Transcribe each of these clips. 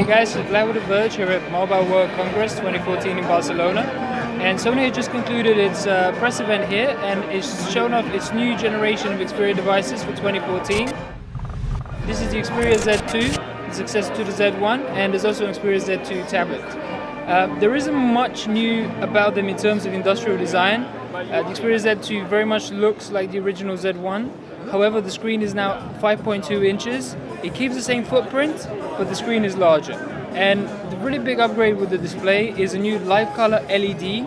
guys, it's Vlad with The Verge here at Mobile World Congress 2014 in Barcelona. And Sony had just concluded its press event here and it's shown off its new generation of Xperia devices for 2014. This is the Xperia Z2, the successor to the Z1, and there's also an Xperia Z2 tablet. There isn't much new about them in terms of industrial design. The Xperia Z2 very much looks like the original Z1. However, the screen is now 5.2 inches. It keeps the same footprint, but the screen is larger. And the really big upgrade with the display is a new live color LED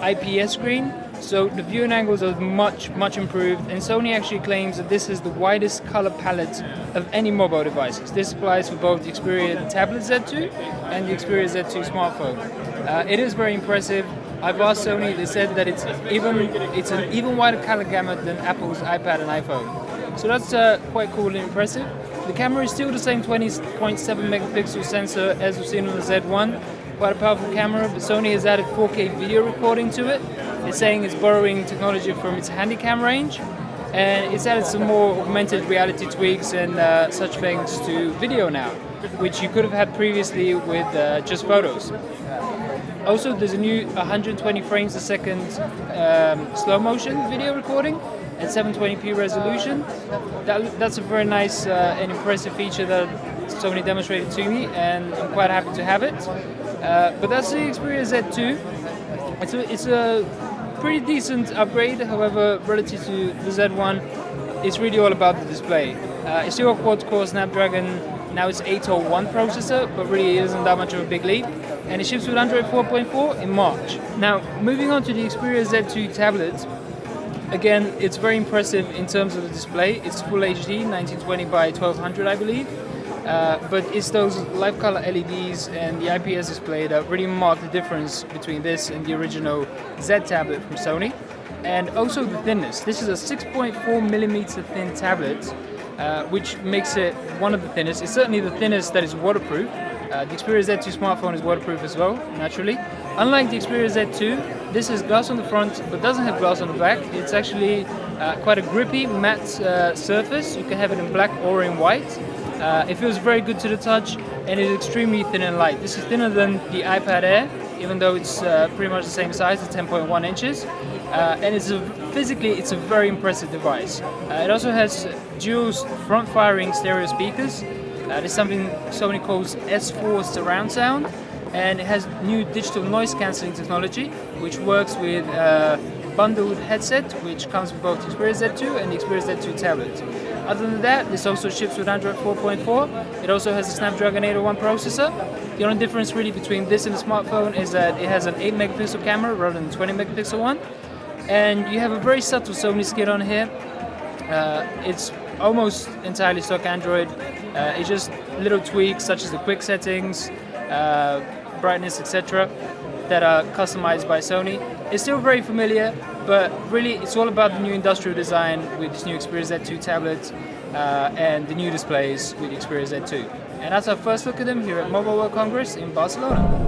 IPS screen. So the viewing angles are much improved, and Sony actually claims that this is the widest color palette of any mobile devices. This applies for both the Xperia Tablet Z2 and the Xperia Z2 smartphone. It is very impressive. I've asked Sony, they said that it's an even wider color gamut than Apple's iPad and iPhone. So that's quite cool and impressive. The camera is still the same 20.7 megapixel sensor as we've seen on the Z1. Quite a powerful camera, but Sony has added 4K video recording to it. It's saying it's borrowing technology from its Handycam range, and it's added some more augmented reality tweaks and such things to video now, which you could have had previously with just photos. Also, there's a new 120 frames a second slow motion video recording at 720p resolution. That's a very nice and impressive feature that Sony demonstrated to me, and I'm quite happy to have it. But that's the Xperia Z2. It's a pretty decent upgrade, however, relative to the Z1, it's really all about the display. It's still a quad-core Snapdragon, now it's 801 processor, but really it isn't that much of a big leap. And it ships with Android 4.4 in March. Now, moving on to the Xperia Z2 tablet, again, it's very impressive in terms of the display. It's Full HD, 1920 by 1200, I believe. But it's those live color LEDs and the IPS display that really mark the difference between this and the original Z tablet from Sony. And also the thinness. This is a 6.4 millimeter thin tablet, which makes it one of the thinnest. It's certainly the thinnest that is waterproof. The Xperia Z2 smartphone is waterproof as well, naturally. Unlike the Xperia Z2, this has glass on the front but doesn't have glass on the back. It's actually quite a grippy matte surface. You can have it in black or in white. It feels very good to the touch and is extremely thin and light. This is thinner than the iPad Air, even though it's pretty much the same size, it's 10.1 inches. And physically it's a very impressive device. It also has dual front-firing stereo speakers. This is something Sony calls S4 surround sound, and it has new digital noise cancelling technology, which works with bundled headset, which comes with both the Xperia Z2 and the Xperia Z2 tablet. Other than that, this also ships with Android 4.4. It also has a Snapdragon 801 processor. The only difference really between this and the smartphone is that it has an 8 megapixel camera rather than 20 megapixel one. And you have a very subtle Sony skin on here. It's almost entirely stock Android. It's just little tweaks such as the quick settings, brightness, etc. that are customized by Sony. It's still very familiar, but really it's all about the new industrial design with this new Xperia Z2 tablet and the new displays with the Xperia Z2. And that's our first look at them here at Mobile World Congress in Barcelona.